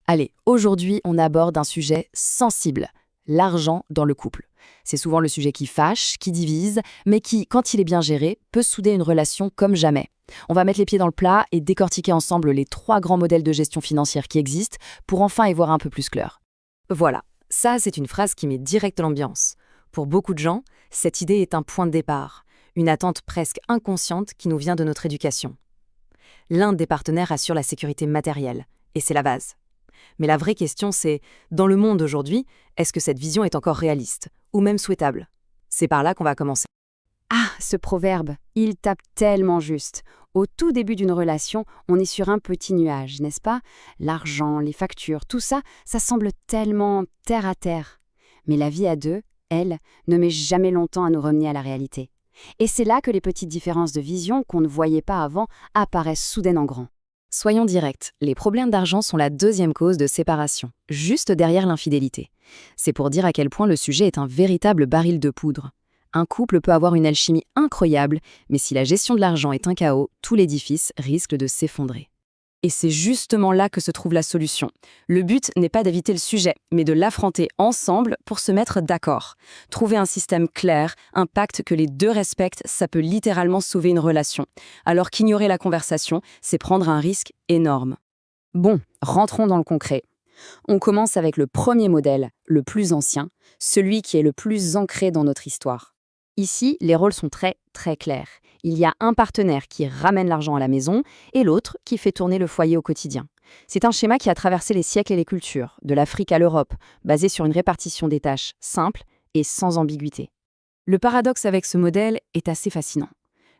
Allez, aujourd'hui, on aborde un sujet sensible, l'argent dans le couple. C'est souvent le sujet qui fâche, qui divise, mais qui, quand il est bien géré, peut souder une relation comme jamais. On va mettre les pieds dans le plat et décortiquer ensemble les 3 grands modèles de gestion financière qui existent pour enfin y voir un peu plus clair. Voilà, ça c'est une phrase qui met direct l'ambiance. Pour beaucoup de gens, cette idée est un point de départ, une attente presque inconsciente qui nous vient de notre éducation. L'un des partenaires assure la sécurité matérielle, et c'est la base. Mais la vraie question c'est, dans le monde d'aujourd'hui, est-ce que cette vision est encore réaliste, ou même souhaitable? C'est par là qu'on va commencer. Ah, ce proverbe, il tape tellement juste. Au tout début d'une relation, on est sur un petit nuage, n'est-ce pas? L'argent, les factures, tout ça, ça semble tellement terre à terre. Mais la vie à deux, elle, ne met jamais longtemps à nous ramener à la réalité. Et c'est là que les petites différences de vision qu'on ne voyait pas avant apparaissent soudain en grand. Soyons directs, les problèmes d'argent sont la 2e cause de séparation, juste derrière l'infidélité. C'est pour dire à quel point le sujet est un véritable baril de poudre. Un couple peut avoir une alchimie incroyable, mais si la gestion de l'argent est un chaos, tout l'édifice risque de s'effondrer. Et c'est justement là que se trouve la solution. Le but n'est pas d'éviter le sujet, mais de l'affronter ensemble pour se mettre d'accord. Trouver un système clair, un pacte que les deux respectent, ça peut littéralement sauver une relation. Alors qu'ignorer la conversation, c'est prendre un risque énorme. Bon, rentrons dans le concret. On commence avec le premier modèle, le plus ancien, celui qui est le plus ancré dans notre histoire. Ici, les rôles sont très clairs. Il y a un partenaire qui ramène l'argent à la maison et l'autre qui fait tourner le foyer au quotidien. C'est un schéma qui a traversé les siècles et les cultures, de l'Afrique à l'Europe, basé sur une répartition des tâches simple et sans ambiguïté. Le paradoxe avec ce modèle est assez fascinant.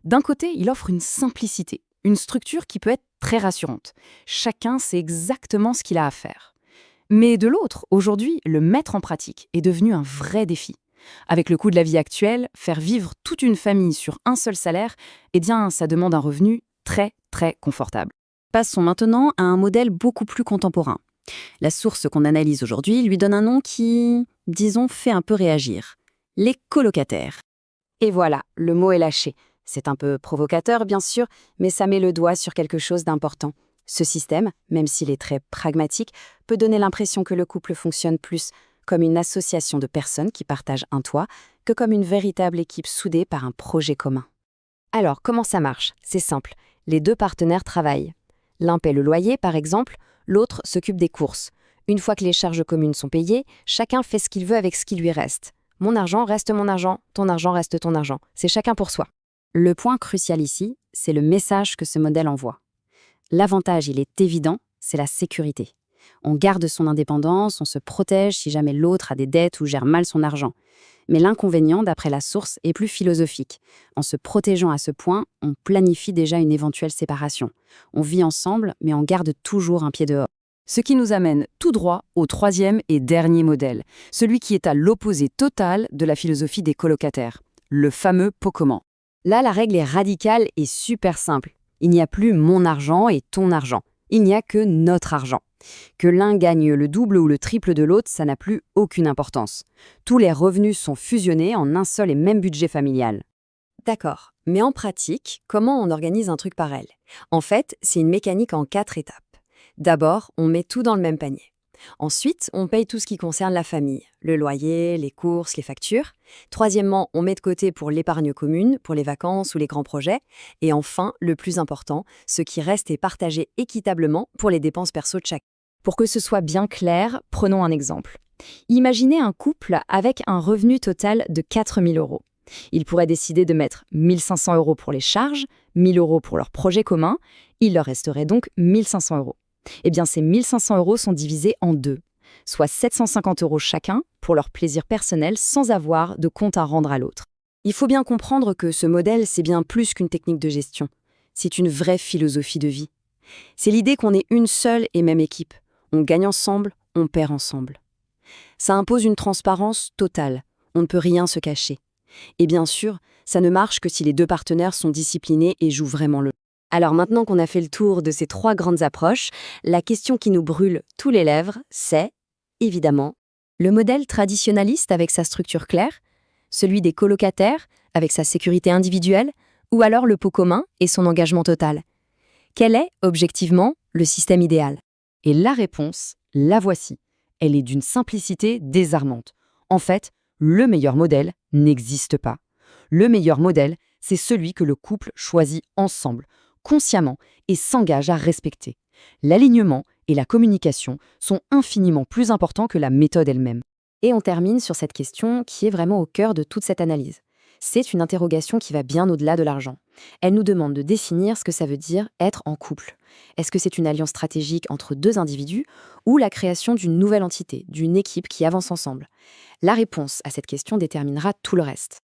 D'un côté, il offre une simplicité, une structure qui peut être très rassurante. Chacun sait exactement ce qu'il a à faire. Mais de l'autre, aujourd'hui, le mettre en pratique est devenu un vrai défi. Avec le coût de la vie actuelle, faire vivre toute une famille sur un seul salaire, ça demande un revenu très confortable. Passons maintenant à un modèle beaucoup plus contemporain. La source qu'on analyse aujourd'hui lui donne un nom qui, disons, fait un peu réagir. Les colocataires. Et voilà, le mot est lâché. C'est un peu provocateur, bien sûr, mais ça met le doigt sur quelque chose d'important. Ce système, même s'il est très pragmatique, peut donner l'impression que le couple fonctionne plus comme une association de personnes qui partagent un toit que comme une véritable équipe soudée par un projet commun. Alors, comment ça marche? C'est simple. Les 2 partenaires travaillent. L'un paie le loyer, par exemple, l'autre s'occupe des courses. Une fois que les charges communes sont payées, chacun fait ce qu'il veut avec ce qui lui reste. Mon argent reste mon argent, ton argent reste ton argent. C'est chacun pour soi. Le point crucial ici, c'est le message que ce modèle envoie. L'avantage, il est évident, c'est la sécurité. On garde son indépendance, on se protège si jamais l'autre a des dettes ou gère mal son argent. Mais l'inconvénient, d'après la source, est plus philosophique. En se protégeant à ce point, on planifie déjà une éventuelle séparation. On vit ensemble, mais on garde toujours un pied dehors. Ce qui nous amène tout droit au 3e et dernier modèle, celui qui est à l'opposé total de la philosophie des colocataires, le fameux pot commun. Là, la règle est radicale et super simple. Il n'y a plus mon argent et ton argent. Il n'y a que notre argent. Que l'un gagne le double ou le triple de l'autre, ça n'a plus aucune importance. Tous les revenus sont fusionnés en un seul et même budget familial. D'accord, mais en pratique, comment on organise un truc pareil? En fait, c'est une mécanique en 4 étapes. D'abord, on met tout dans le même panier. Ensuite, on paye tout ce qui concerne la famille, le loyer, les courses, les factures. Troisièmement, on met de côté pour l'épargne commune, pour les vacances ou les grands projets. Et enfin, le plus important, ce qui reste est partagé équitablement pour les dépenses perso de chacun. Pour que ce soit bien clair, prenons un exemple. Imaginez un couple avec un revenu total de 4 000 €. Ils pourraient décider de mettre 1 500 € pour les charges, 1 000 € pour leur projet commun. Il leur resterait donc 1 500 €. Eh bien, ces 1 500 € sont divisés en 2, soit 750 € chacun pour leur plaisir personnel sans avoir de compte à rendre à l'autre. Il faut bien comprendre que ce modèle, c'est bien plus qu'une technique de gestion. C'est une vraie philosophie de vie. C'est l'idée qu'on est une seule et même équipe. On gagne ensemble, on perd ensemble. Ça impose une transparence totale. On ne peut rien se cacher. Et bien sûr, ça ne marche que si les 2 partenaires sont disciplinés et jouent vraiment le jeu. Alors maintenant qu'on a fait le tour de ces 3 grandes approches, la question qui nous brûle tous les lèvres, c'est, évidemment, le modèle traditionnaliste avec sa structure claire, celui des colocataires avec sa sécurité individuelle, ou alors le pot commun et son engagement total. Quel est, objectivement, le système idéal? Et la réponse, La voici. Elle est d'une simplicité désarmante. En fait, le meilleur modèle n'existe pas. Le meilleur modèle, c'est celui que le couple choisit ensemble, consciemment et s'engage à respecter. L'alignement et la communication sont infiniment plus importants que la méthode elle-même. Et on termine sur cette question qui est vraiment au cœur de toute cette analyse. C'est une interrogation qui va bien au-delà de l'argent. Elle nous demande de définir ce que ça veut dire être en couple. Est-ce que c'est une alliance stratégique entre deux individus ou la création d'une nouvelle entité, d'une équipe qui avance ensemble? La réponse à cette question déterminera tout le reste.